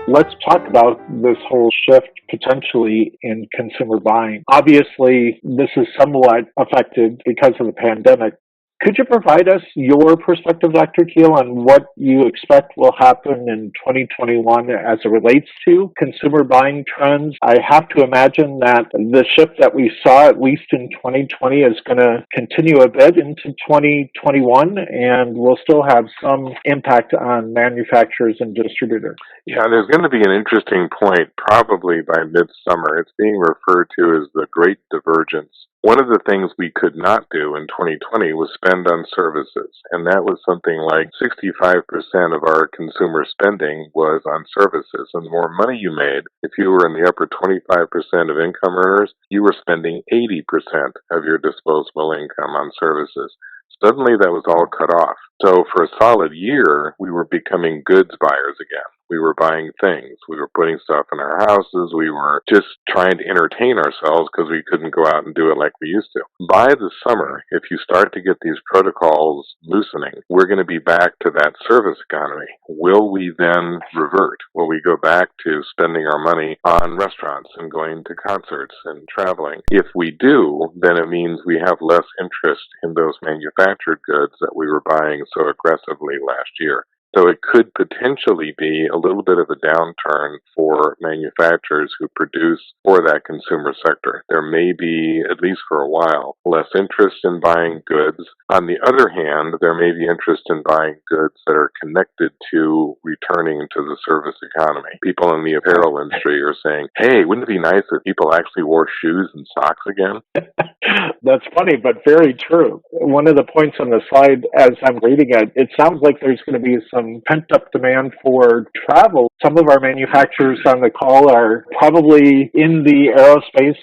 Let's talk about this whole shift potentially in consumer buying. Obviously, this is somewhat affected because of the pandemic. Could you provide us your perspective, Dr. Keel, on what you expect will happen in 2021 as it relates to consumer buying trends? I have to imagine that the shift that we saw, at least in 2020, is going to continue a bit into 2021, and will still have some impact on manufacturers and distributors. Yeah, there's going to be an interesting point probably by midsummer. It's being referred to as the Great Divergence. One of the things we could not do in 2020 was spend on services, and that was something like 65% of our consumer spending was on services. And the more money you made, if you were in the upper 25% of income earners, you were spending 80% of your disposable income on services. Suddenly that was all cut off. So for a solid year, we were becoming goods buyers again. We were buying things. We were putting stuff in our houses. We were just trying to entertain ourselves because we couldn't go out and do it like we used to. By the summer, if you start to get these protocols loosening, we're going to be back to that service economy. Will we then revert? Will we go back to spending our money on restaurants and going to concerts and traveling? If we do, then it means we have less interest in those manufactured goods that we were buying so aggressively last year. So it could potentially be a little bit of a downturn for manufacturers who produce for that consumer sector. There may be, at least for a while, less interest in buying goods. On the other hand, there may be interest in buying goods that are connected to returning to the service economy. People in the apparel industry are saying, hey, wouldn't it be nice if people actually wore shoes and socks again? That's funny, but very true. One of the points on the slide, as I'm reading it, it sounds like there's going to be some pent-up demand for travel. Some of our manufacturers on the call are probably in the aerospace,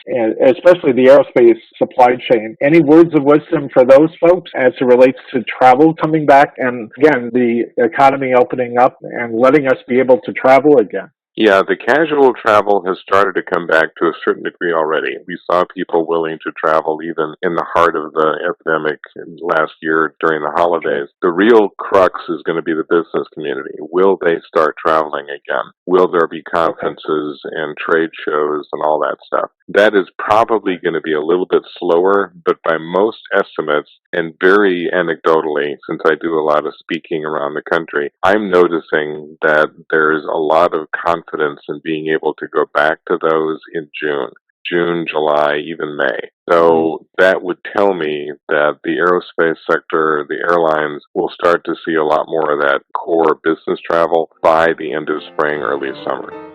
especially the aerospace supply chain. Any words of wisdom for those folks as it relates to travel coming back and, again, the economy opening up and letting us be able to travel again? Yeah, the casual travel has started to come back to a certain degree already. We saw people willing to travel even in the heart of the epidemic last year during the holidays. The real crux is going to be the business community. Will they start traveling again? Will there be conferences and trade shows and all that stuff? That is probably going to be a little bit slower, but by most estimates, and very anecdotally, since I do a lot of speaking around the country, I'm noticing that there's a lot of confidence in being able to go back to those in June, July, even May. So that would tell me that the aerospace sector, the airlines, will start to see a lot more of that core business travel by the end of spring, early summer.